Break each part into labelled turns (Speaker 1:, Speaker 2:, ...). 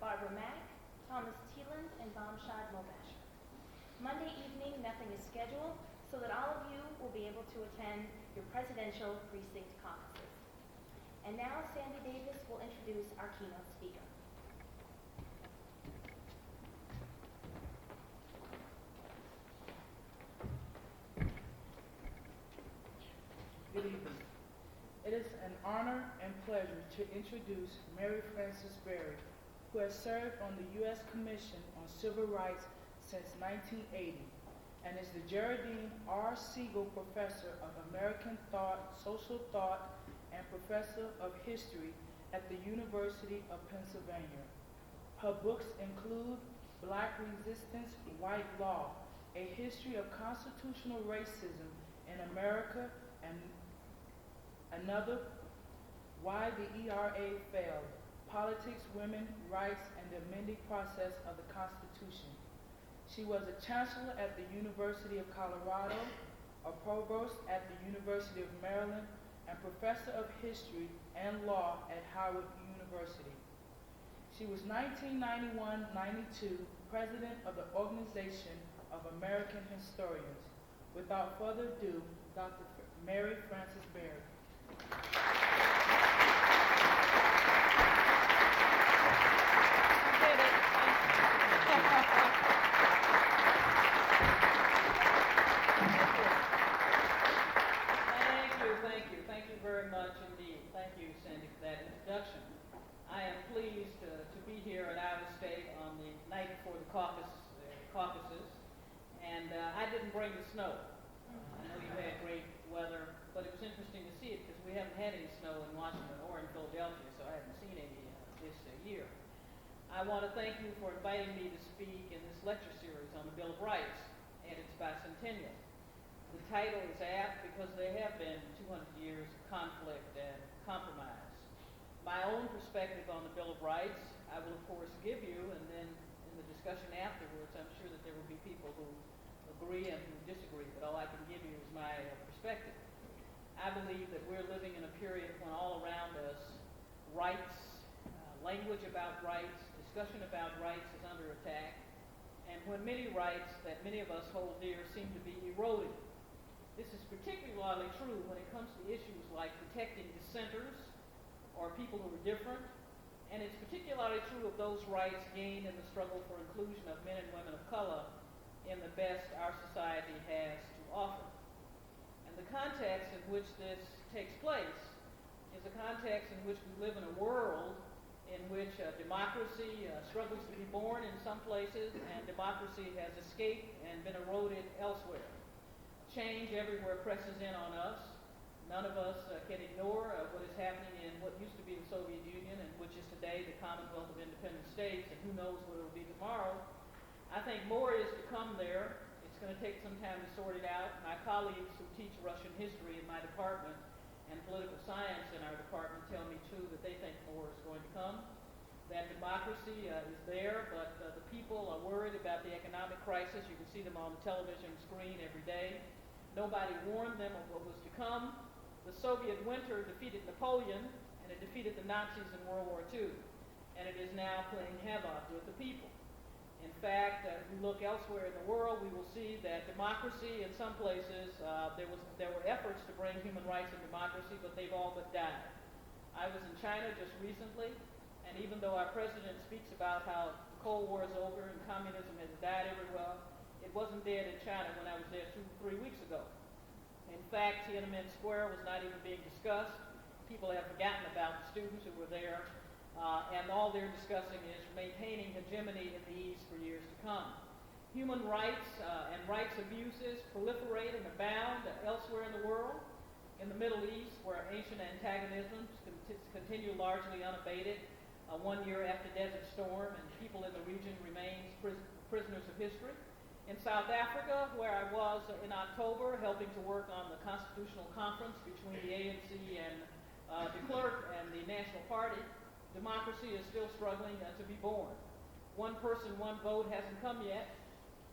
Speaker 1: Barbara Mack, Thomas Teeland, and Bamshad Mobasher. Monday evening, nothing is scheduled, so that all of you will be able to attend your presidential precinct caucuses. And now Sandy Davis will introduce our keynote speaker.
Speaker 2: Good evening. It is an honor and pleasure to introduce Mary Frances Berry, who has served on the U.S. Commission on Civil Rights since 1980 and is the Geraldine R. Siegel Professor of American Thought, Social Thought, and Professor of History at the University of Pennsylvania. Her books include Black Resistance, White Law, A History of Constitutional Racism in America, and another, Why the ERA Failed, Politics, Women, Rights, and the Amending Process of the Constitution. She was a chancellor at the University of Colorado, a provost at the University of Maryland, and professor of history and law at Howard University. She was 1991-92 president of the Organization of American Historians. Without further ado, Dr. Mary Frances Berry.
Speaker 3: Thank you very much indeed. Thank you, Sandy, for that introduction. I am pleased to be here at Iowa State on the night before the caucuses, and I didn't bring the snow. I know you had great weather, but it was interesting to see it because we haven't had any snow in Washington or in Philadelphia, so I haven't seen any this year. I want to thank you for inviting me to speak in this lecture series on the Bill of Rights and its bicentennial. The title is apt because there have been 200 years of conflict and compromise. My own perspective on the Bill of Rights, I will of course give you, and then in the discussion afterwards, I'm sure that there will be people who agree and who disagree, but all I can give you is my perspective. I believe that we're living in a period when all around us, rights, language about rights, discussion about rights is under attack, and when many rights that many of us hold dear seem to be eroded. This is particularly true when it comes to issues like protecting dissenters or people who are different, and it's particularly true of those rights gained in the struggle for inclusion of men and women of color in the best our society has to offer. And the context in which this takes place is a context in which we live in a world in which democracy struggles to be born in some places and democracy has escaped and been eroded elsewhere. Change everywhere presses in on us. None of us can ignore what is happening in what used to be the Soviet Union and which is today the Commonwealth of Independent States, and who knows what it will be tomorrow. I think more is to come there. It's going to take some time to sort it out. My colleagues who teach Russian history in my department and political science in our department tell me too that they think more is going to come. That democracy is there, but the people are worried about the economic crisis. You can see them on the television screen every day. Nobody warned them of what was to come. The Soviet winter defeated Napoleon, and it defeated the Nazis in World War II. And it is now playing havoc with the people. In fact, if we look elsewhere in the world, we will see that democracy in some places, there were efforts to bring human rights and democracy, but they've all but died. I was in China just recently, and even though our president speaks about how the Cold War is over and communism has died everywhere, it wasn't dead in China when I was there 2-3 weeks ago. In fact, Tiananmen Square was not even being discussed. People have forgotten about the students who were there, and all they're discussing is maintaining hegemony in the East for years to come. Human rights and rights abuses proliferate and abound elsewhere in the world. In the Middle East, where ancient antagonisms continue largely unabated, 1 year after Desert Storm, and people in the region remain prisoners of history. In South Africa, where I was in October, helping to work on the constitutional conference between the ANC and de Klerk and the National Party, democracy is still struggling to be born. One person, one vote hasn't come yet,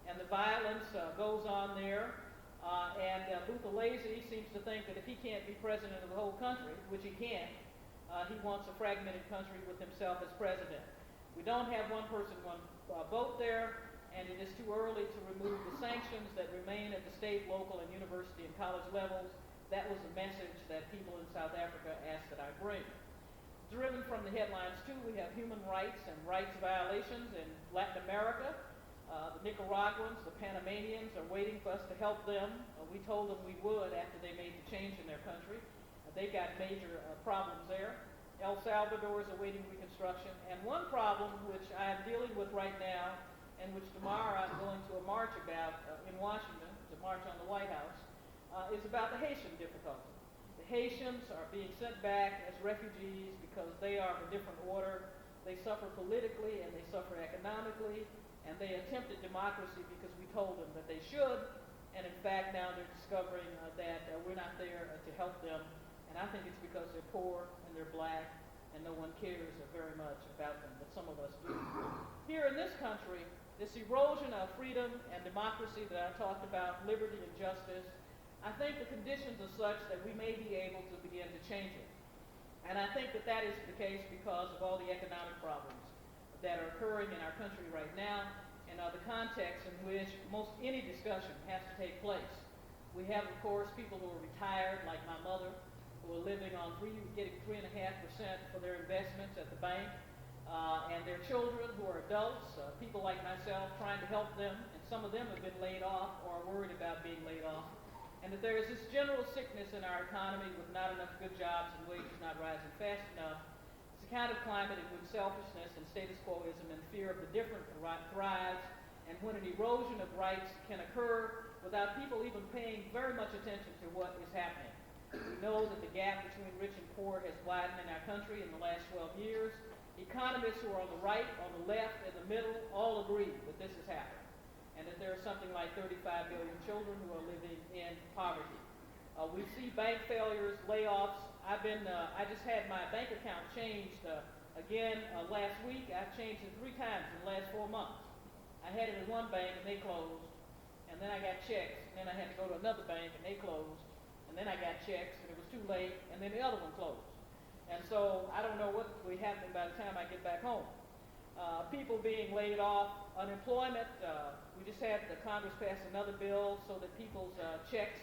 Speaker 3: and the violence goes on there. And Buthelezi seems to think that if he can't be president of the whole country, which he can't, he wants a fragmented country with himself as president. We don't have one person, one vote there, and it is too early to remove the sanctions that remain at the state, local, and university and college levels. That was the message that people in South Africa asked that I bring. Driven from the headlines, too, we have human rights and rights violations in Latin America. The Nicaraguans, the Panamanians are waiting for us to help them. We told them we would after they made the change in their country. They got major problems there. El Salvador is awaiting reconstruction. And one problem which I am dealing with right now, and which tomorrow I'm going to a march about in Washington, to march on the White House, is about the Haitian difficulty. The Haitians are being sent back as refugees because they are of a different order. They suffer politically and they suffer economically, and they attempted democracy because we told them that they should, and in fact now they're discovering that we're not there to help them, and I think it's because they're poor and they're black and no one cares very much about them, but some of us do. Here in this country, this erosion of freedom and democracy that I talked about, liberty and justice, I think the conditions are such that we may be able to begin to change it. And I think that that is the case because of all the economic problems that are occurring in our country right now, and the context in which most any discussion has to take place. We have, of course, people who are retired, like my mother, who are living on getting 3.5% for their investments at the bank, and their children who are adults, people like myself trying to help them, and some of them have been laid off or are worried about being laid off. And that there is this general sickness in our economy with not enough good jobs and wages not rising fast enough. It's a kind of climate in which selfishness and status quoism and fear of the different thrives, and when an erosion of rights can occur without people even paying very much attention to what is happening. We know that the gap between rich and poor has widened in our country in the last 12 years. Economists who are on the right, on the left, in the middle, all agree that this has happened, and that there are something like 35 million children who are living in poverty. We see bank failures, layoffs. I just had my bank account changed again last week. I've changed it 3 times in the last 4 months. I had it in one bank and they closed, and then I got checks, and then I had to go to another bank and they closed, and then I got checks and it was too late, and then the other one closed. And so I don't know what will be happening by the time I get back home. People being laid off, unemployment. We just had the Congress pass another bill so that people's checks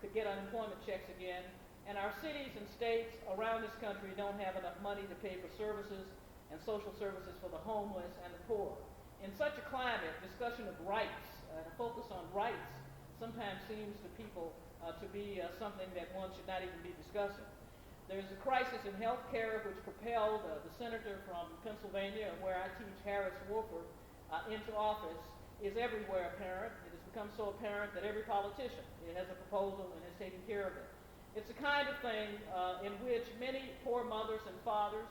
Speaker 3: could get unemployment checks again. And our cities and states around this country don't have enough money to pay for services and social services for the homeless and the poor. In such a climate, discussion of rights, a focus on rights, sometimes seems to people to be something that one should not even be discussing. There's a crisis in health care which propelled the senator from Pennsylvania, where I teach, Harris Woolford, into office, is everywhere apparent. It has become so apparent that every politician has a proposal and is taking care of it. It's the kind of thing in which many poor mothers and fathers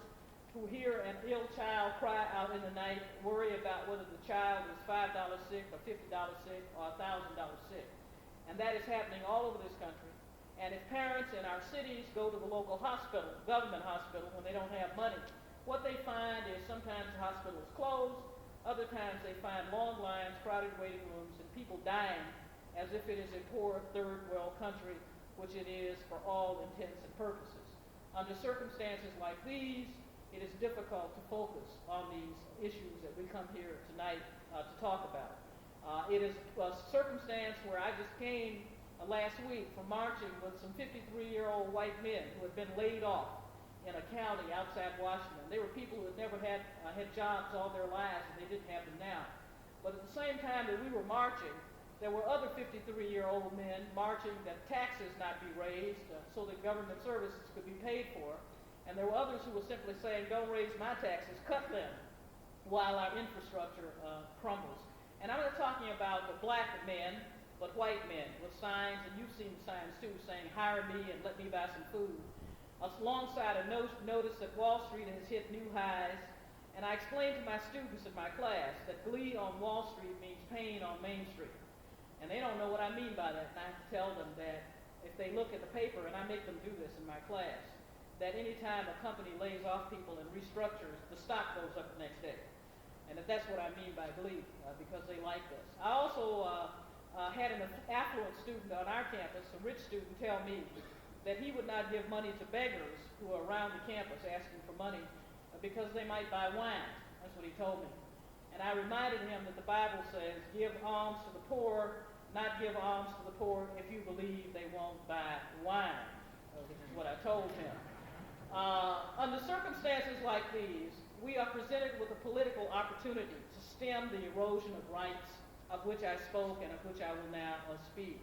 Speaker 3: who hear an ill child cry out in the night worry about whether the child is $5 sick or $50 sick or $1,000 sick. And that is happening all over this country. And if parents in our cities go to the local hospital, government hospital, when they don't have money, what they find is sometimes the hospital is closed, other times they find long lines, crowded waiting rooms, and people dying as if it is a poor third world country, which it is for all intents and purposes. Under circumstances like these, it is difficult to focus on these issues that we come here tonight to talk about. It is a circumstance where I just came last week from marching with some 53-year-old white men who had been laid off in a county outside Washington. They were people who had never had jobs all their lives, and they didn't have them now. But at the same time that we were marching, there were other 53-year-old men marching that taxes not be raised so that government services could be paid for. And there were others who were simply saying, don't raise my taxes, cut them, while our infrastructure crumbles. And I'm not talking about the black men, but white men with signs, and you've seen signs too, saying, hire me and let me buy some food. Alongside a notice that Wall Street has hit new highs. And I explained to my students in my class that glee on Wall Street means pain on Main Street. And they don't know what I mean by that. And I have to tell them that if they look at the paper, and I make them do this in my class, that any time a company lays off people and restructures, the stock goes up the next day. And that's what I mean by glee, because they like this. I also had an affluent student on our campus, a rich student, tell me that he would not give money to beggars who are around the campus asking for money because they might buy wine. That's what he told me. And I reminded him that the Bible says, give alms to the poor, not give alms to the poor if you believe they won't buy wine, which is what I told him. Under circumstances like these, we are presented with a political opportunity to stem the erosion of rights of which I spoke and of which I will now speak.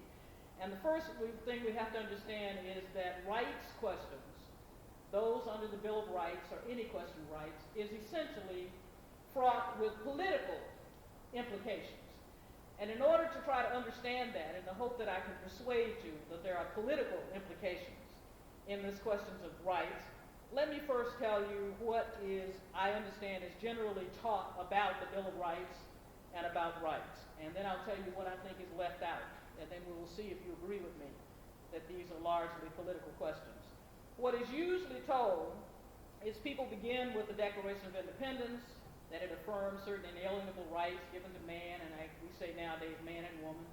Speaker 3: And the first thing we have to understand is that rights questions, those under the Bill of Rights or any question of rights, is essentially fraught with political implications. And in order to try to understand that, in the hope that I can persuade you that there are political implications in this questions of rights, let me first tell you what I understand is generally taught about the Bill of Rights and about rights. And then I'll tell you what I think is left out. And then we will see if you agree with me that these are largely political questions. What is usually told is people begin with the Declaration of Independence, that it affirms certain inalienable rights given to man, and we say nowadays man and woman,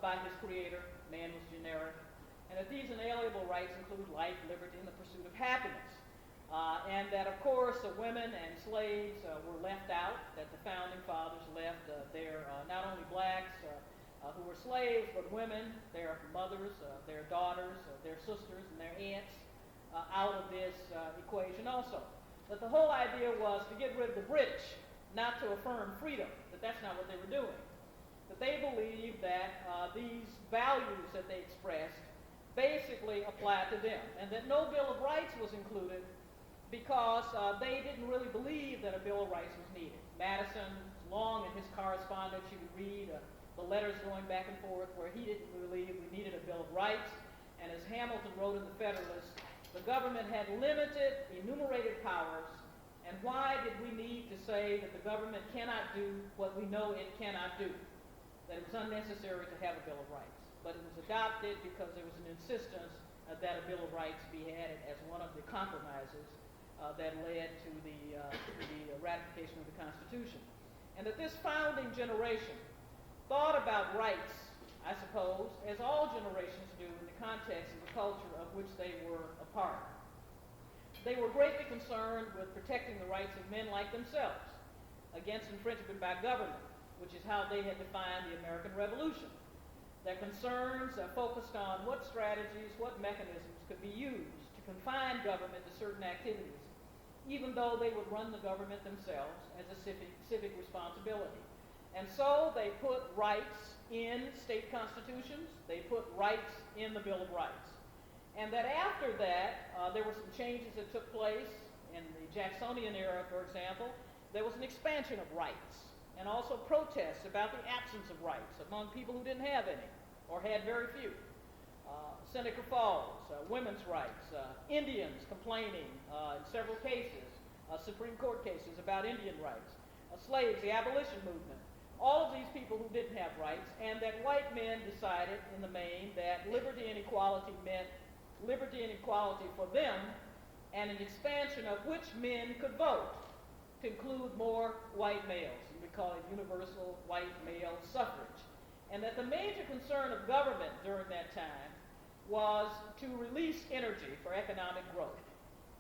Speaker 3: by his creator. Man was generic. And that these inalienable rights include life, liberty, and the pursuit of happiness. And that, of course, women and slaves were left out, that the founding fathers left their not only blacks who were slaves, but women, their mothers, their daughters, their sisters, and their aunts out of this equation also. That the whole idea was to get rid of the British, not to affirm freedom, that that's not what they were doing. That they believed that these values that they expressed basically applied to them, and that no Bill of Rights was included because they didn't really believe that a Bill of Rights was needed. Madison, long in his correspondence, you would read the letters going back and forth where he didn't believe we needed a Bill of Rights. And as Hamilton wrote in the Federalist, the government had limited, enumerated powers, and why did we need to say that the government cannot do what we know it cannot do? That it was unnecessary to have a Bill of Rights. But it was adopted because there was an insistence that a Bill of Rights be added as one of the compromises that led to the ratification of the Constitution. And that this founding generation thought about rights, I suppose, as all generations do in the context of the culture of which they were a part. They were greatly concerned with protecting the rights of men like themselves against infringement by government, which is how they had defined the American Revolution. Their concerns focused on what strategies, what mechanisms could be used to confine government to certain activities, even though they would run the government themselves as a civic responsibility. And so they put rights in state constitutions, they put rights in the Bill of Rights. And that after that, there were some changes that took place. In the Jacksonian era, for example, there was an expansion of rights, and also protests about the absence of rights among people who didn't have any, or had very few. Seneca Falls, women's rights, Indians complaining in several cases, Supreme Court cases about Indian rights, slaves, the abolition movement, all of these people who didn't have rights, and that white men decided in the main that liberty and equality meant liberty and equality for them, and an expansion of which men could vote to include more white males, and we call it universal white male suffrage. And that the major concern of government during that time was to release energy for economic growth.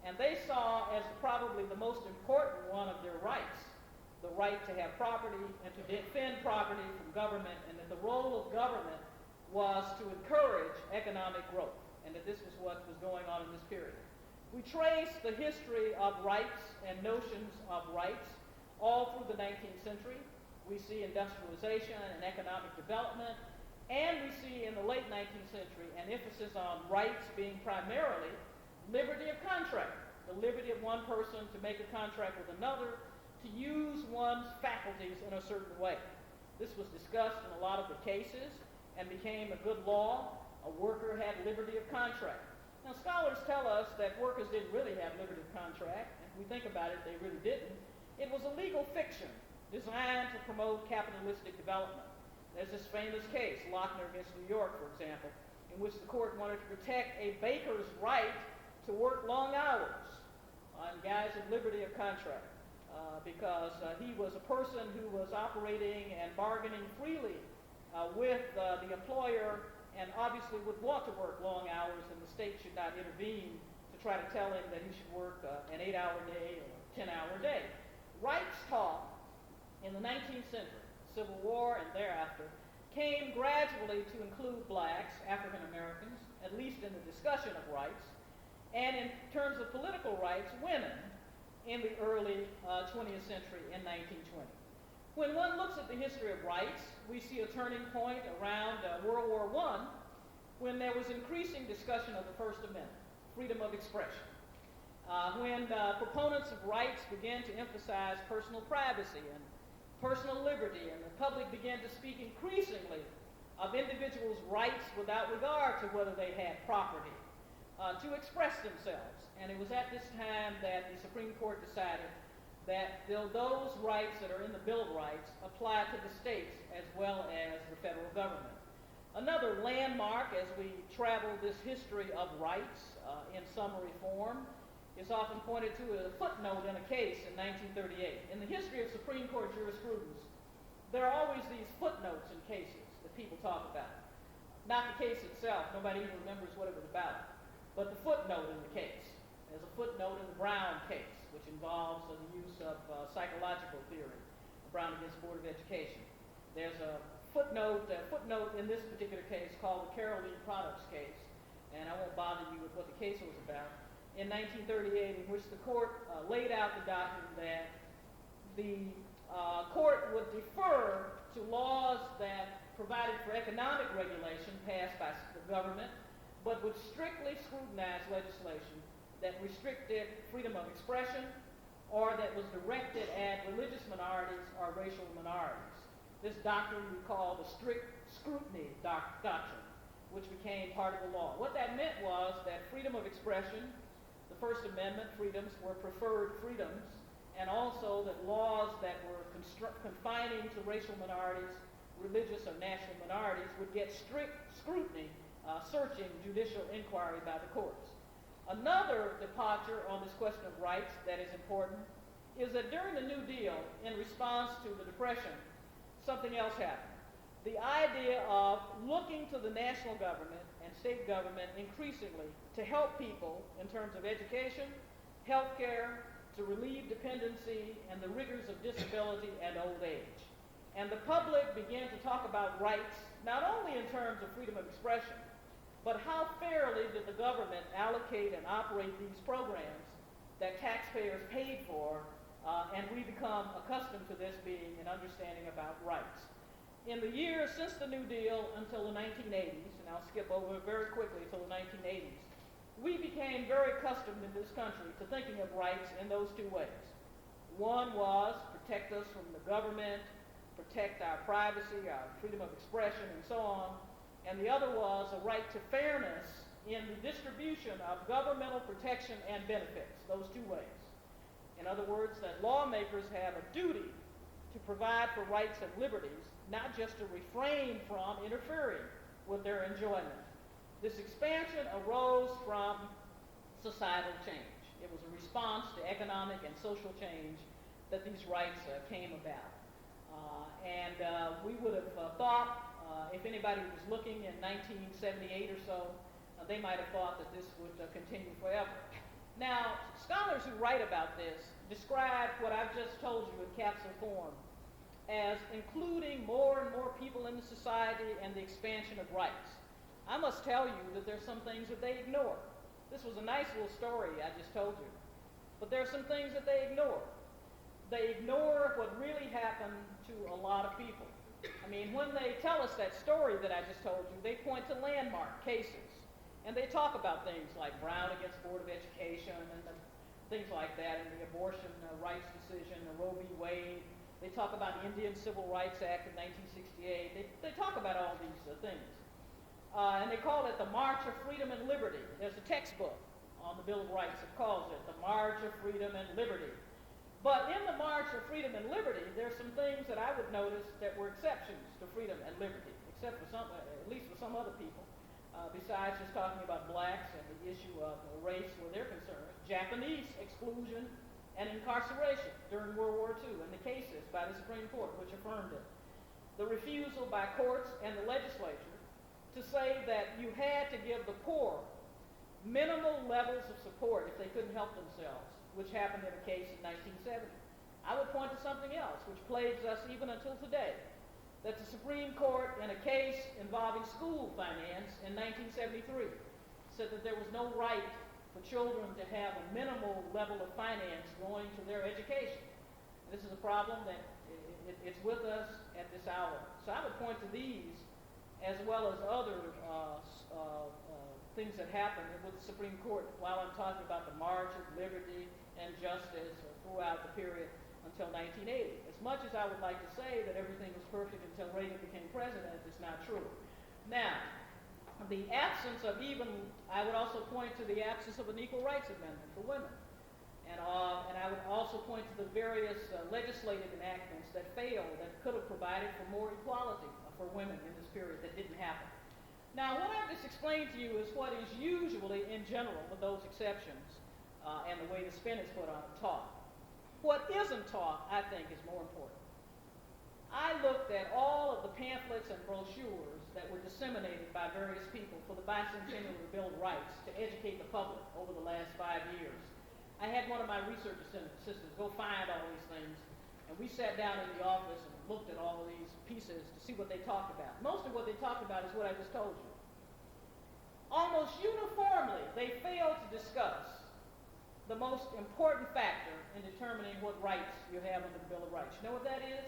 Speaker 3: And they saw as probably the most important one of their rights, the right to have property and to defend property from government, and that the role of government was to encourage economic growth, and that this was what was going on in this period. We trace the history of rights and notions of rights all through the 19th century. We see industrialization and economic development, and we see in the late 19th century an emphasis on rights being primarily liberty of contract, the liberty of one person to make a contract with another, to use one's faculties in a certain way. This was discussed in a lot of the cases and became a good law. A worker had liberty of contract. Now, scholars tell us that workers didn't really have liberty of contract. If we think about it, they really didn't. It was a legal fiction designed to promote capitalistic development. There's this famous case, Lochner against New York, for example, in which the court wanted to protect a baker's right to work long hours on guise of liberty of contract. Because he was a person who was operating and bargaining freely with the employer, and obviously would want to work long hours, and the state should not intervene to try to tell him that he should work an 8-hour day or 10-hour day. Rights taught in the 19th century, Civil War and thereafter, came gradually to include blacks, African Americans, at least in the discussion of rights, and in terms of political rights, women in the early 20th century in 1920. When one looks at the history of rights, we see a turning point around World War I, when there was increasing discussion of the First Amendment, freedom of expression. When proponents of rights began to emphasize personal privacy and personal liberty, and the public began to speak increasingly of individuals' rights without regard to whether they had property to express themselves. And it was at this time that the Supreme Court decided that those rights that are in the Bill of Rights apply to the states as well as the federal government. Another landmark as we travel this history of rights in summary form is often pointed to as a footnote in a case in 1938. In the history of Supreme Court jurisprudence, there are always these footnotes in cases that people talk about. Not the case itself, nobody even remembers what it was about, but the footnote in the case. There's a footnote in the Brown case, which involves the use of psychological theory, Brown against Board of Education. There's a footnote in this particular case called the Caroline Products case, and I won't bother you with what the case was about, in 1938, in which the court laid out the doctrine that the court would defer to laws that provided for economic regulation passed by the government, but would strictly scrutinize legislation that restricted freedom of expression or that was directed at religious minorities or racial minorities. This doctrine we call the strict scrutiny doctrine, which became part of the law. What that meant was that freedom of expression, the First Amendment freedoms, were preferred freedoms, and also that laws that were confining to racial minorities, religious or national minorities, would get strict scrutiny, searching judicial inquiry by the courts. Another departure on this question of rights that is important is that during the New Deal, in response to the Depression, something else happened. The idea of looking to the national government and state government increasingly to help people in terms of education, health care, to relieve dependency and the rigors of disability and old age. And the public began to talk about rights, not only in terms of freedom of expression, but how fairly did the government allocate and operate these programs that taxpayers paid for, and we become accustomed to this being an understanding about rights. In the years since the New Deal until the 1980s, and I'll skip over very quickly until the 1980s, we became very accustomed in this country to thinking of rights in those two ways. One was protect us from the government, protect our privacy, our freedom of expression, and so on. And the other was a right to fairness in the distribution of governmental protection and benefits, those two ways. In other words, that lawmakers have a duty to provide for rights and liberties, not just to refrain from interfering with their enjoyment. This expansion arose from societal change. It was a response to economic and social change that these rights came about. We would have thought, if anybody was looking in 1978 or so, they might have thought that this would continue forever. Now, scholars who write about this describe what I've just told you in capsule form as including more and more people in the society and the expansion of rights. I must tell you that there's some things that they ignore. This was a nice little story I just told you, but there are some things that they ignore. They ignore what really happened to a lot of people. I mean, when they tell us that story that I just told you, they point to landmark cases. And they talk about things like Brown against Board of Education and things like that, and the abortion rights decision, the Roe v. Wade. They talk about the Indian Civil Rights Act of 1968. They talk about all these things. And they call it the March of Freedom and Liberty. There's a textbook on the Bill of Rights that calls it the March of Freedom and Liberty. But in the March of Freedom and Liberty, there's some things that I would notice that were exceptions to freedom and liberty, except for some, at least for some other people, besides just talking about blacks and the issue of race where they're concerned. Japanese exclusion and incarceration during World War II and the cases by the Supreme Court which affirmed it. The refusal by courts and the legislature to say that you had to give the poor minimal levels of support if they couldn't help themselves, which happened in a case in 1970. I would point to something something else which plagues us even until today, that the Supreme Court, in a case involving school finance in 1973, said that there was no right for children to have a minimal level of finance going to their education. This is a problem that it's with us at this hour. So I would point to these as well as other things that happened with the Supreme Court while I'm talking about the March of Liberty and Justice throughout the period until 1980. As much as I would like to say that everything was perfect until Reagan became president, it's not true. Now, the absence of I would also point to the absence of an equal rights amendment for women. And I would also point to the various legislative enactments that failed that could have provided for more equality for women in this period that didn't happen. Now, what I've just explained to you is what is usually, in general, with those exceptions, and the way the spin is put on it, taught. What isn't taught, I think, is more important. I looked at all of the pamphlets and brochures that were disseminated by various people for the bicentennial of the Bill of Rights to educate the public over the last 5 years. I had one of my research assistants go find all these things, and we sat down in the office and looked at all of these pieces to see what they talked about. Most of what they talked about is what I just told you. Almost uniformly, they failed to discuss the most important factor in determining what rights you have under the Bill of Rights. You know what that is?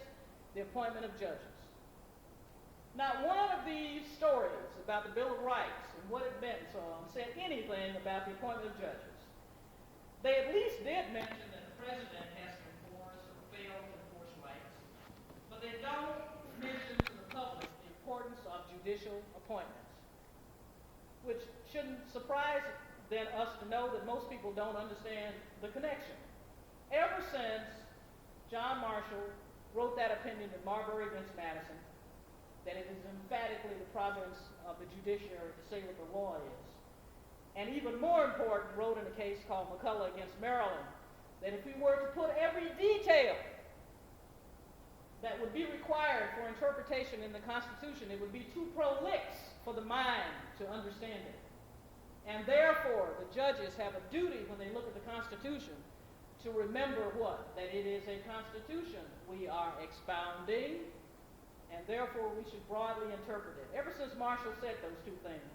Speaker 3: The appointment of judges. Not one of these stories about the Bill of Rights and what it meant and so on said anything about the appointment of judges. They at least did mention that the president has to enforce or fail to enforce rights, but they don't mention to the public the importance of judicial appointments, which shouldn't surprise then us to know that most people don't understand the connection. Ever since John Marshall wrote that opinion in Marbury against Madison, that it is emphatically the province of the judiciary to say what the law is, and even more important, wrote in a case called McCulloch against Maryland, that if we were to put every detail that would be required for interpretation in the Constitution, it would be too prolix for the mind to understand it. And therefore, the judges have a duty when they look at the Constitution to remember what? That it is a Constitution we are expounding, and therefore we should broadly interpret it. Ever since Marshall said those two things,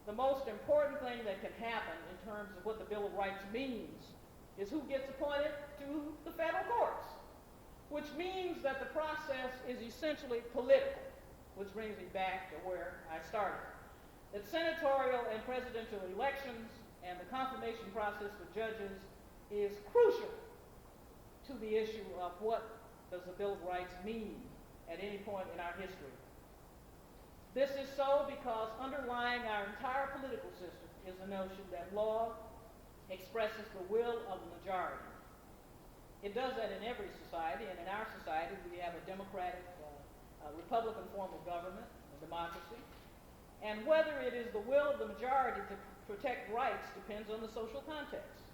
Speaker 3: the most important thing that can happen in terms of what the Bill of Rights means is who gets appointed to the federal courts, which means that the process is essentially political, which brings me back to where I started. That senatorial and presidential elections and the confirmation process for judges is crucial to the issue of what does the Bill of Rights mean at any point in our history. This is so because underlying our entire political system is the notion that law expresses the will of the majority. It does that in every society, and in our society we have a democratic, Republican form of government, a democracy. And whether it is the will of the majority to protect rights depends on the social context.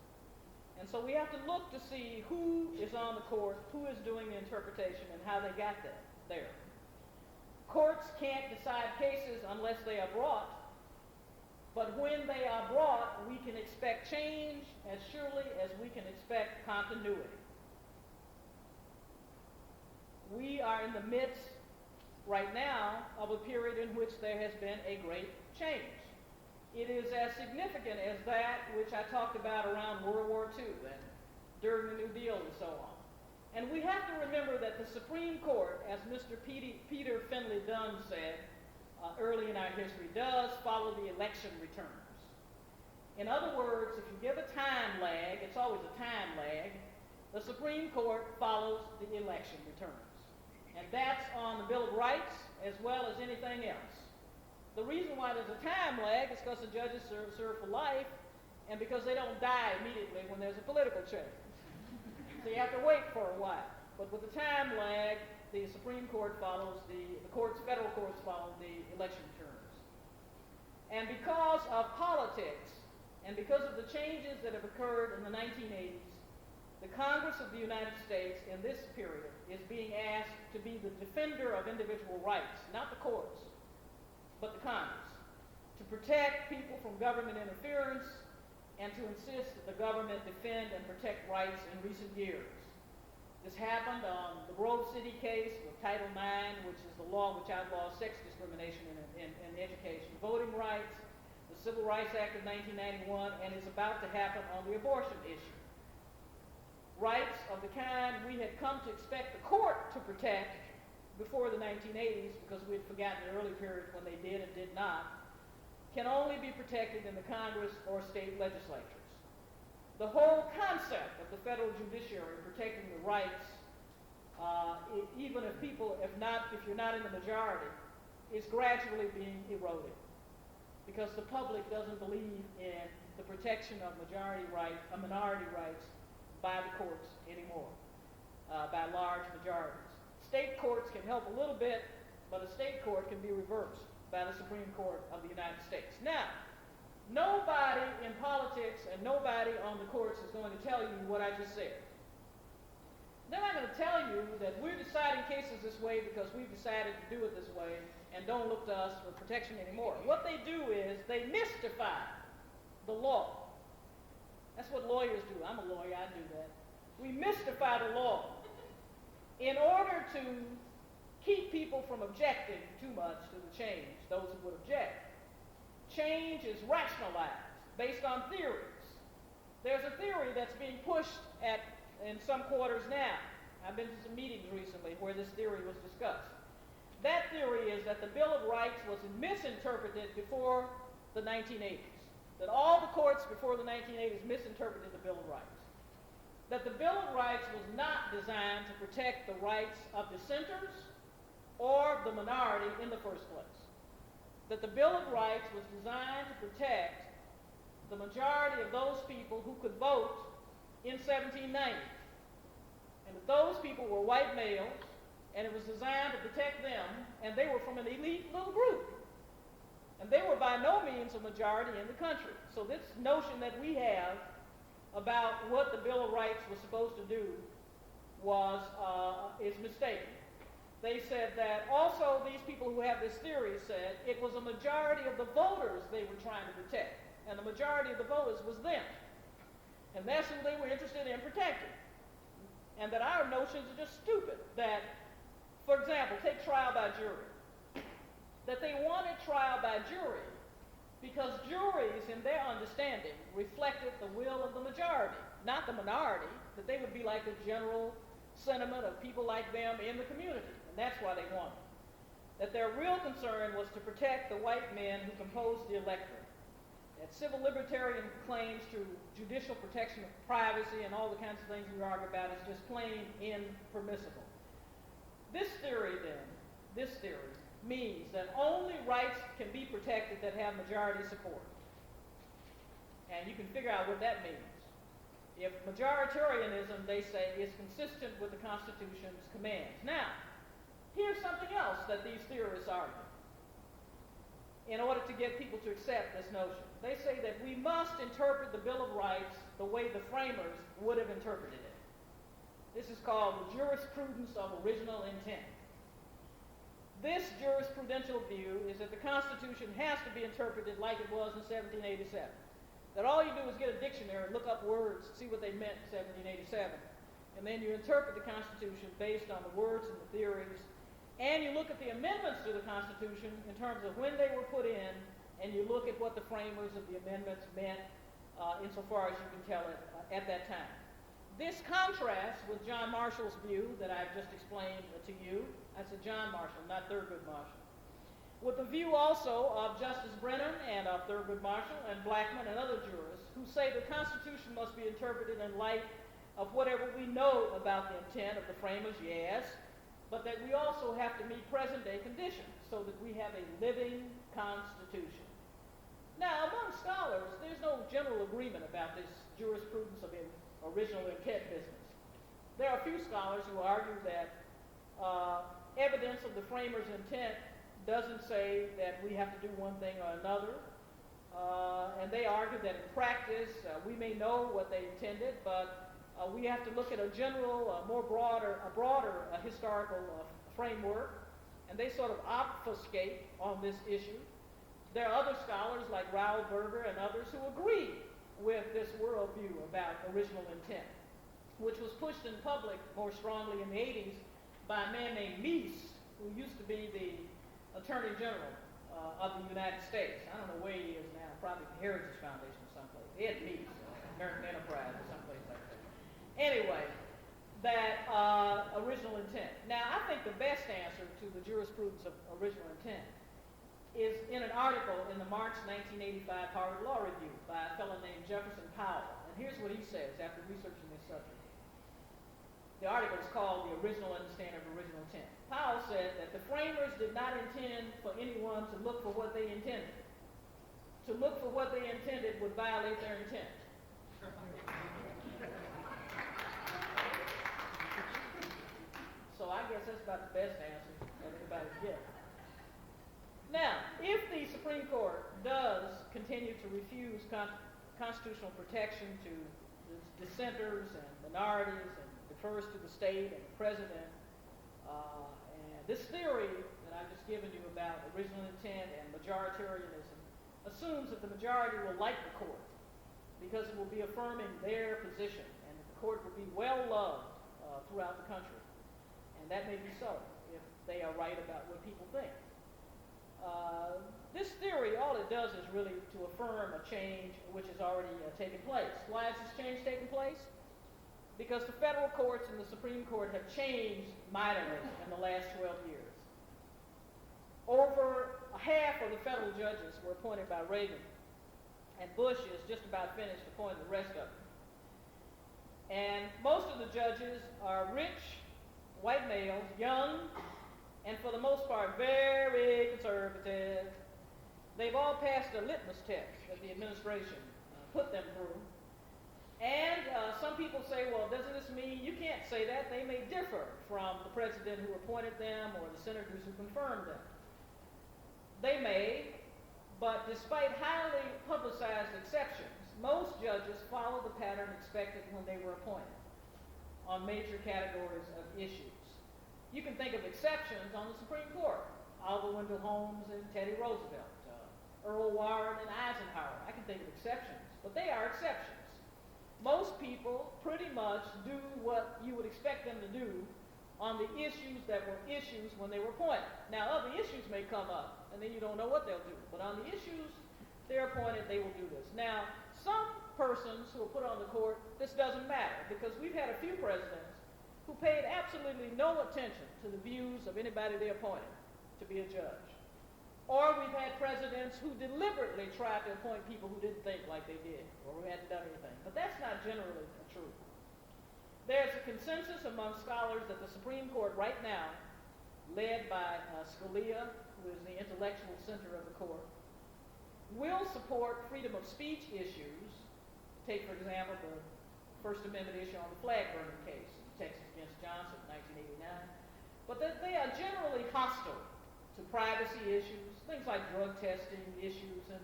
Speaker 3: And so we have to look to see who is on the court, who is doing the interpretation, and how they got there. Courts can't decide cases unless they are brought, but when they are brought, we can expect change as surely as we can expect continuity. We are in the midst right now of a period in which there has been a great change. It is as significant as that which I talked about around World War II and during the New Deal and so on. And we have to remember that the Supreme Court, as Mr. Peter Finley Dunn said early in our history, does follow the election returns. In other words, if you give a time lag, it's always a time lag, the Supreme Court follows the election returns. And that's on the Bill of Rights as well as anything else. The reason why there's a time lag is because the judges serve for life and because they don't die immediately when there's a political change. So you have to wait for a while. But with the time lag, the Supreme Court follows federal courts follow the election terms. And because of politics, and because of the changes that have occurred in the 1980s, the Congress of the United States in this period is being asked to be the defender of individual rights, not the courts, but the Congress, to protect people from government interference and to insist that the government defend and protect rights in recent years. This happened on the Grove City case with Title IX, which is the law which outlaws sex discrimination in education, voting rights, the Civil Rights Act of 1991, and is about to happen on the abortion issue. Rights of the kind we had come to expect the court to protect before the 1980s, because we had forgotten the early periods when they did and did not, can only be protected in the Congress or state legislatures. The whole concept of the federal judiciary protecting the rights, even if you're not in the majority, is gradually being eroded, because the public doesn't believe in the protection of minority rights by the courts anymore, by large majorities. State courts can help a little bit, but a state court can be reversed by the Supreme Court of the United States. Now, nobody in politics and nobody on the courts is going to tell you what I just said. They're not going to tell you that we're deciding cases this way because we've decided to do it this way and don't look to us for protection anymore. What they do is they mystify the law. That's what lawyers do. I'm a lawyer, I do that. We mystify the law in order to keep people from objecting too much to the change, those who would object. Change is rationalized based on theories. There's a theory that's being pushed in some quarters now. I've been to some meetings recently where this theory was discussed. That theory is that the Bill of Rights was misinterpreted before the 1980s. That all the courts before the 1980s misinterpreted the Bill of Rights. That the Bill of Rights was not designed to protect the rights of dissenters or the minority in the first place. That the Bill of Rights was designed to protect the majority of those people who could vote in 1790. And that those people were white males, and it was designed to protect them, and they were from an elite little group. And they were by no means a majority in the country. So this notion that we have about what the Bill of Rights was supposed to do is mistaken. They said that also these people who have this theory said it was a majority of the voters they were trying to protect, and the majority of the voters was them. And that's who they were interested in protecting. And that our notions are just stupid. That, for example, take trial by jury. That they wanted trial by jury because juries, in their understanding, reflected the will of the majority, not the minority, that they would be like the general sentiment of people like them in the community. And that's why they wanted it. That their real concern was to protect the white men who composed the electorate. That civil libertarian claims to judicial protection of privacy and all the kinds of things we argue about is just plain impermissible. This theory means that only rights can be protected that have majority support. And you can figure out what that means. If majoritarianism, they say, is consistent with the Constitution's commands. Now, here's something else that these theorists argue in order to get people to accept this notion. They say that we must interpret the Bill of Rights the way the framers would have interpreted it. This is called the jurisprudence of original intent. This jurisprudential view is that the Constitution has to be interpreted like it was in 1787. That all you do is get a dictionary, look up words, see what they meant in 1787, and then you interpret the Constitution based on the words and the theories, and you look at the amendments to the Constitution in terms of when they were put in, and you look at what the framers of the amendments meant insofar as you can tell it at that time. This contrasts with John Marshall's view that I've just explained to you. I said John Marshall, not Thurgood Marshall. With the view also of Justice Brennan and of Thurgood Marshall and Blackmun and other jurists who say the Constitution must be interpreted in light of whatever we know about the intent of the framers, yes, but that we also have to meet present-day conditions so that we have a living Constitution. Now, among scholars, there's no general agreement about this jurisprudence of original intent business. There are a few scholars who argue that evidence of the framers' intent doesn't say that we have to do one thing or another. And they argue that in practice, we may know what they intended, but we have to look at a general, broader historical framework, and they sort of obfuscate on this issue. There are other scholars like Raoul Berger and others who agree with this worldview about original intent. which was pushed in public more strongly in the 80s by a man named Meese, who used to be the Attorney General of the United States. I don't know where he is now, probably the Heritage Foundation or someplace. Ed Meese, American Enterprise or someplace like that. Anyway, that original intent. Now, I think the best answer to the jurisprudence of original intent is in an article in the March 1985 Harvard Law Review by a fellow named Jefferson Powell. And here's what he says after researching this subject. The article is called The Original Understanding of Original Intent. Powell said that the framers did not intend for anyone to look for what they intended. To look for what they intended would violate their intent. So I guess that's about the best answer that anybody can get. Now, if the Supreme Court does continue to refuse constitutional protection to dissenters and minorities and defers to the state and the president, and this theory that I've just given you about original intent and majoritarianism assumes that the majority will like the court because it will be affirming their position and that the court will be well loved throughout the country. And that may be so if they are right about what people think. This theory, all it does is really to affirm a change which has already taken place. Why has this change taken place? Because the federal courts and the Supreme Court have changed mightily in the last 12 years. Over half of the federal judges were appointed by Reagan, and Bush is just about finished appointing the rest of them. And most of the judges are rich, white males, young, and for the most part very conservative. They've all passed a litmus test that the administration put them through. And some people say, well, doesn't this mean you can't say that? They may differ from the president who appointed them or the senators who confirmed them. They may, but despite highly publicized exceptions, most judges follow the pattern expected when they were appointed on major categories of issues. You can think of exceptions on the Supreme Court. Oliver Wendell Holmes and Teddy Roosevelt, Earl Warren and Eisenhower. I can think of exceptions, but they are exceptions. Most people pretty much do what you would expect them to do on the issues that were issues when they were appointed. Now, other issues may come up, and then you don't know what they'll do. But on the issues they're appointed, they will do this. Now, some persons who are put on the court, this doesn't matter, because we've had a few presidents who paid absolutely no attention to the views of anybody they appointed to be a judge. Or we've had presidents who deliberately tried to appoint people who didn't think like they did, or who hadn't done anything. But that's not generally true. There's a consensus among scholars that the Supreme Court right now, led by Scalia, who is the intellectual center of the court, will support freedom of speech issues. Take, for example, the First Amendment issue on the flag burning case, Texas against Johnson, 1989. But that they are generally hostile to privacy issues, things like drug testing issues and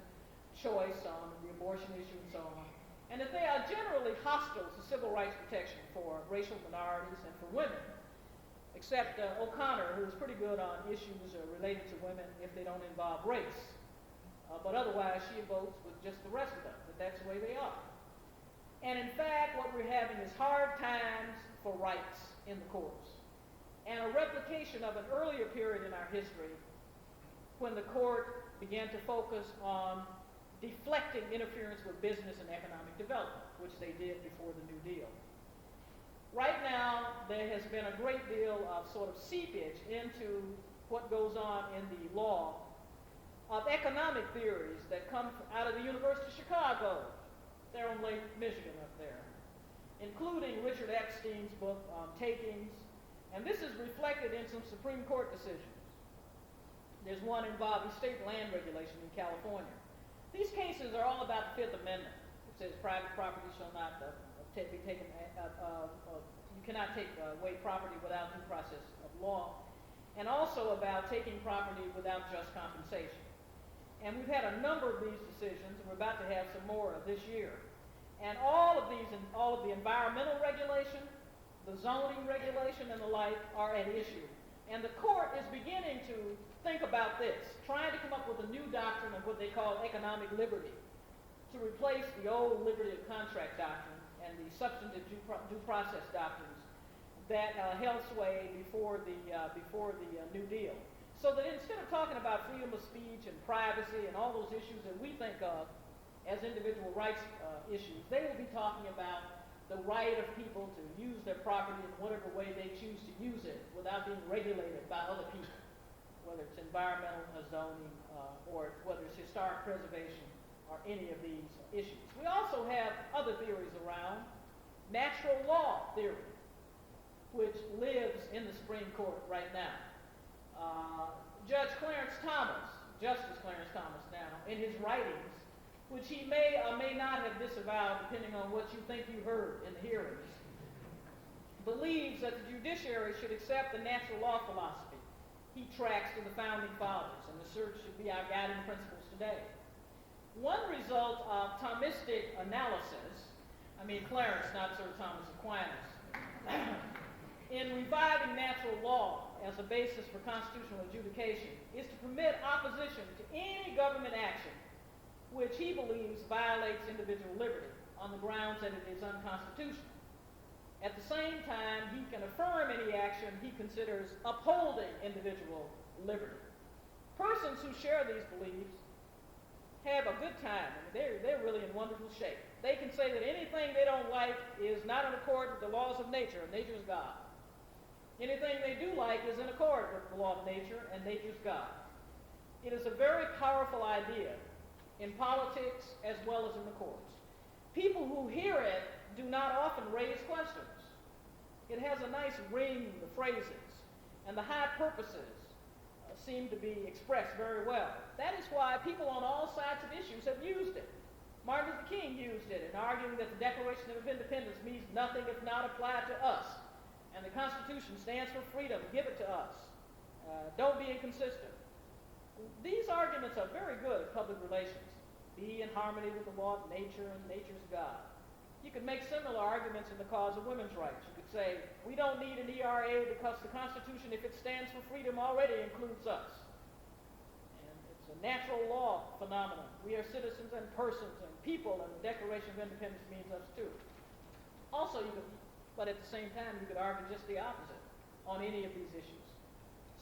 Speaker 3: choice on the abortion issue and so on. And that they are generally hostile to civil rights protection for racial minorities and for women, except O'Connor, who is pretty good on issues related to women if they don't involve race. But otherwise, she votes with just the rest of them, that that's the way they are. And in fact, what we're having is hard times for rights in the courts, and a replication of an earlier period in our history when the court began to focus on deflecting interference with business and economic development, which they did before the New Deal. Right now, there has been a great deal of sort of seepage into what goes on in the law of economic theories that come out of the University of Chicago, there on Lake Michigan up there, including Richard Epstein's book on takings, and this is reflected in some Supreme Court decisions. There's one involving state land regulation in California. These cases are all about the Fifth Amendment. It says private property shall not be taken, you cannot take away property without due process of law, and also about taking property without just compensation. And we've had a number of these decisions, and we're about to have some more this year. And all of these, and all of the environmental regulation, the zoning regulation, and the like are at issue. And the court is beginning to think about this, trying to come up with a new doctrine of what they call economic liberty, to replace the old liberty of contract doctrine and the substantive due process doctrines that held sway before the New Deal. So that instead of talking about freedom of speech and privacy and all those issues that we think of as individual rights issues, they will be talking about the right of people to use their property in whatever way they choose to use it without being regulated by other people, whether it's environmental zoning or whether it's historic preservation or any of these issues. We also have other theories around natural law theory, which lives in the Supreme Court right now. Judge Clarence Thomas, Justice Clarence Thomas now, in his writings, which he may or may not have disavowed depending on what you think you heard in the hearings, believes that the judiciary should accept the natural law philosophy he tracks to the founding fathers, and the search should be our guiding principles today. One result of Thomistic analysis, Clarence, not Sir Thomas Aquinas, in reviving natural law as a basis for constitutional adjudication is to permit opposition to any government action which he believes violates individual liberty on the grounds that it is unconstitutional. At the same time, he can affirm any action he considers upholding individual liberty. Persons who share these beliefs have a good time. They're really in wonderful shape. They can say that anything they don't like is not in accord with the laws of nature, and nature's God. Anything they do like is in accord with the law of nature, and nature's God. It is a very powerful idea in politics as well as in the courts. People who hear it do not often raise questions. It has a nice ring, the phrases, and the high purposes seem to be expressed very well. That is why people on all sides of issues have used it. Martin Luther King used it in arguing that the Declaration of Independence means nothing if not applied to us. And the Constitution stands for freedom. Give it to us. Don't be inconsistent. These arguments are very good at public relations. Be in harmony with the law of nature and nature's God. You could make similar arguments in the cause of women's rights. You could say, we don't need an ERA because the Constitution, if it stands for freedom, already includes us. And it's a natural law phenomenon. We are citizens and persons and people, and the Declaration of Independence means us too. Also, but at the same time, you could argue just the opposite on any of these issues.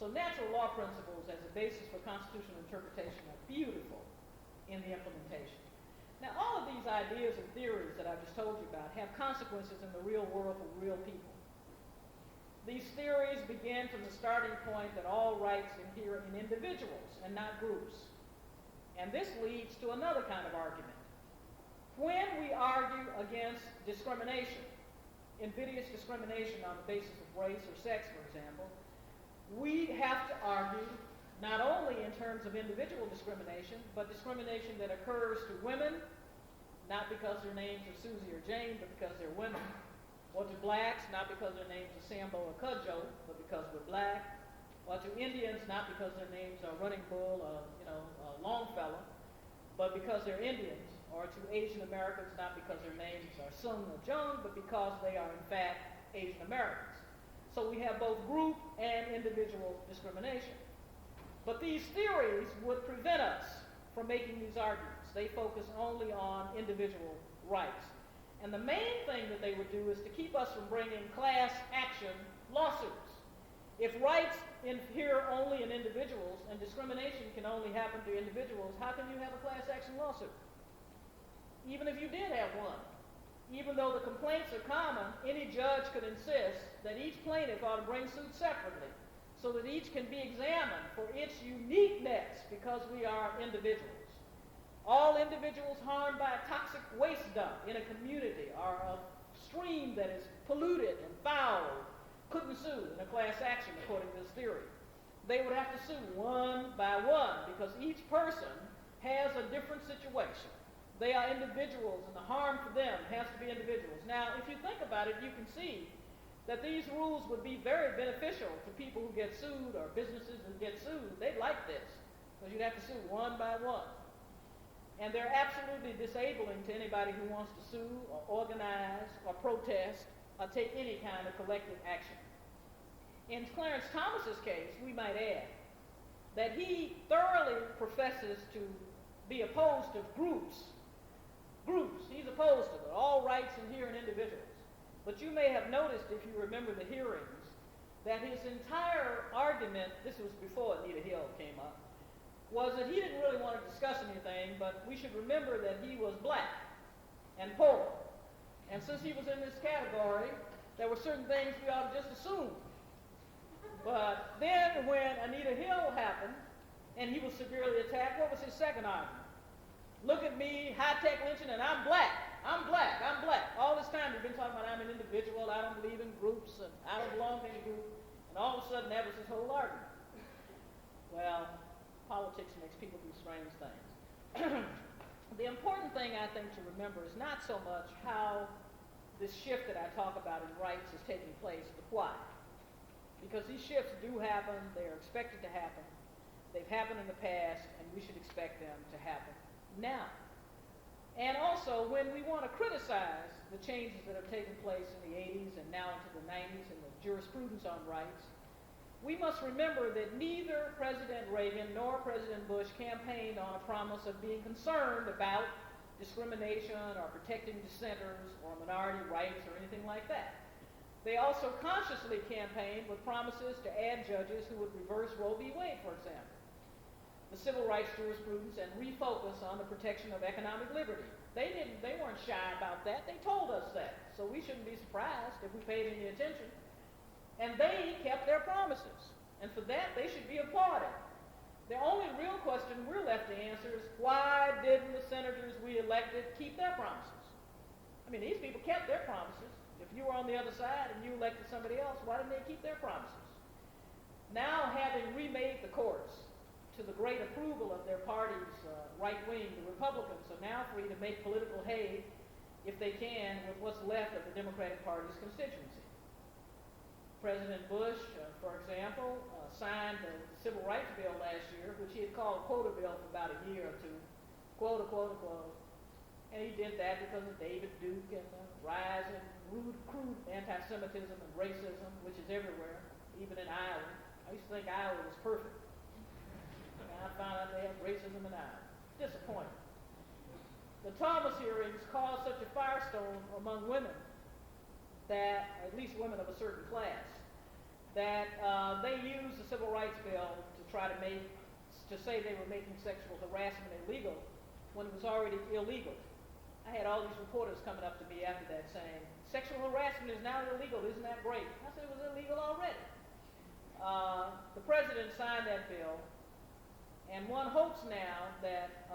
Speaker 3: So natural law principles as a basis for constitutional interpretation are beautiful in the implementation. Now, all of these ideas and theories that I've just told you about have consequences in the real world for real people. These theories begin from the starting point that all rights inhere in individuals and not groups. And this leads to another kind of argument. When we argue against discrimination, invidious discrimination on the basis of race or sex, for example, we have to argue not only in terms of individual discrimination, but discrimination that occurs to women, not because their names are Susie or Jane, but because they're women, or to blacks, not because their names are Sambo or Cudjoe, but because we're black, or to Indians, not because their names are Running Bull or Longfellow, but because they're Indians, or to Asian Americans, not because their names are Sung or Jung, but because they are in fact Asian Americans. So we have both group and individual discrimination. But these theories would prevent us from making these arguments. They focus only on individual rights. And the main thing that they would do is to keep us from bringing class action lawsuits. If rights inhere only in individuals and discrimination can only happen to individuals, how can you have a class action lawsuit? Even if you did have one. Even though the complaints are common, any judge could insist that each plaintiff ought to bring suit separately, so that each can be examined for its uniqueness because we are individuals. All individuals harmed by a toxic waste dump in a community or a stream that is polluted and foul couldn't sue in a class action according to this theory. They would have to sue one by one because each person has a different situation. They are individuals and the harm to them has to be individuals. Now, if you think about it, you can see that these rules would be very beneficial to people who get sued or businesses who get sued. They'd like this because you'd have to sue one by one. And they're absolutely disabling to anybody who wants to sue or organize or protest or take any kind of collective action. In Clarence Thomas's case, we might add that he thoroughly professes to be opposed to groups groups. He's opposed to it, all rights inherent in individuals. But you may have noticed, if you remember the hearings, that his entire argument, this was before Anita Hill came up, was that he didn't really want to discuss anything, but we should remember that he was black and poor. And since he was in this category, there were certain things we ought to just assume. But then when Anita Hill happened, and he was severely attacked, what was his second argument? Look at me, high-tech lynching, and I'm black. I'm black. I'm black. All this time we've been talking about I'm an individual, I don't believe in groups, and I don't belong to any group. And all of a sudden that was his whole argument. Well, politics makes people do strange things. The important thing, I think, to remember is not so much how this shift that I talk about in rights is taking place, but why. Because these shifts do happen, they are expected to happen, they've happened in the past, and we should expect them to happen now. And also, when we want to criticize the changes that have taken place in the 80s and now into the 90s and the jurisprudence on rights, we must remember that neither President Reagan nor President Bush campaigned on a promise of being concerned about discrimination or protecting dissenters or minority rights or anything like that. They also consciously campaigned with promises to add judges who would reverse Roe v. Wade, for example, the civil rights jurisprudence, and refocus on the protection of economic liberty. They weren't shy about that. They told us that. So we shouldn't be surprised if we paid any attention. And they kept their promises. And for that, they should be applauded. The only real question we're left to answer is, why didn't the senators we elected keep their promises? I mean, these people kept their promises. If you were on the other side and you elected somebody else, why didn't they keep their promises? Now, having remade the courts to the great approval of their party's right wing, the Republicans are now free to make political hay, if they can, with what's left of the Democratic Party's constituency. President Bush, for example, signed the Civil Rights Bill last year, which he had called quota bill for about a year or two. Quota, quota, quota. And he did that because of David Duke and the rise in crude anti-Semitism and racism, which is everywhere, even in Iowa. I used to think Iowa was perfect. And I found out they have racism in Iowa. Disappointing. The Thomas hearings caused such a firestorm among women, that, at least women of a certain class, that they used the Civil Rights Bill to try to say they were making sexual harassment illegal when it was already illegal. I had all these reporters coming up to me after that saying, sexual harassment is now illegal, isn't that great? I said it was illegal already. The president signed that bill, and one hopes now that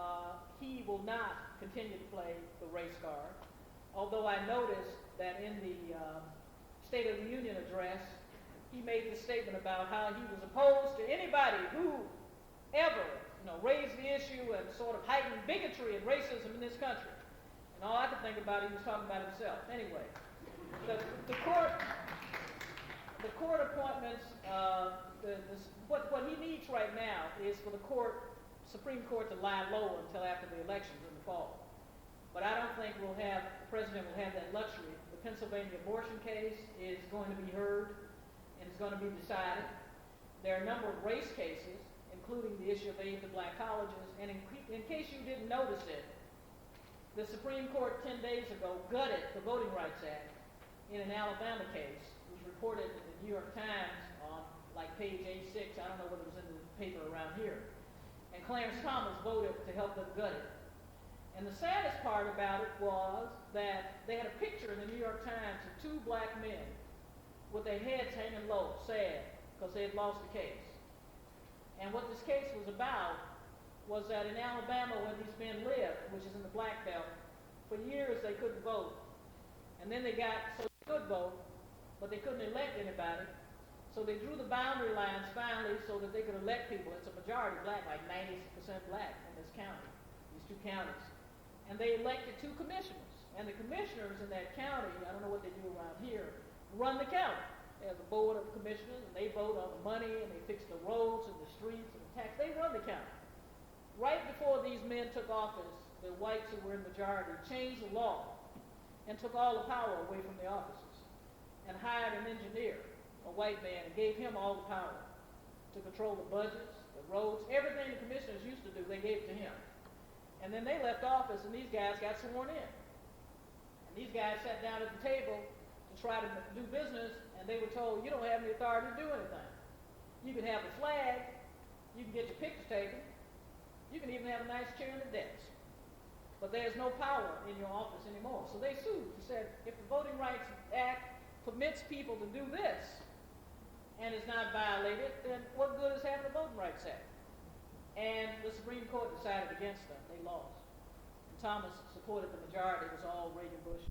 Speaker 3: he will not continue to play the race card, although I noticed that in the State of the Union address, he made this statement about how he was opposed to anybody who ever raised the issue and sort of heightened bigotry and racism in this country. And all I could think about, he was talking about himself. Anyway, the court appointments, what he needs right now is for the Supreme Court to lie low until after the elections in the fall. But I don't think the president will have that luxury. The Pennsylvania abortion case is going to be heard and is going to be decided. There are a number of race cases, including the issue of aid to black colleges. And in case you didn't notice it, the Supreme Court 10 days ago gutted the Voting Rights Act in an Alabama case. It was reported in the New York Times on page A6. I don't know whether it was in the paper around here. And Clarence Thomas voted to help them gut it. And the saddest part about it was that they had a picture in the New York Times of two black men with their heads hanging low, sad, because they had lost the case. And what this case was about was that in Alabama, where these men lived, which is in the Black Belt, for years they couldn't vote. And then they could vote, but they couldn't elect anybody. So they drew the boundary lines finally so that they could elect people. It's a majority black, like 90% black in this county, these two counties. And they elected two commissioners. And the commissioners in that county, I don't know what they do around here, run the county. They have a board of commissioners, and they vote on the money, and they fix the roads and the streets and the tax. They run the county. Right before these men took office, the whites who were in majority changed the law and took all the power away from the officers and hired an engineer, a white man, and gave him all the power to control the budgets, the roads, everything the commissioners used to do, they gave to him. And then they left office, and these guys got sworn in. And these guys sat down at the table to try to do business, and they were told, you don't have any authority to do anything. You can have a flag, you can get your pictures taken, you can even have a nice chair in the desk. But there's no power in your office anymore. So they sued and said, if the Voting Rights Act permits people to do this and is not violated, then what good is having a Voting Rights Act? And the Supreme Court decided against them. They lost. And Thomas supported the majority. It was all Reagan Bush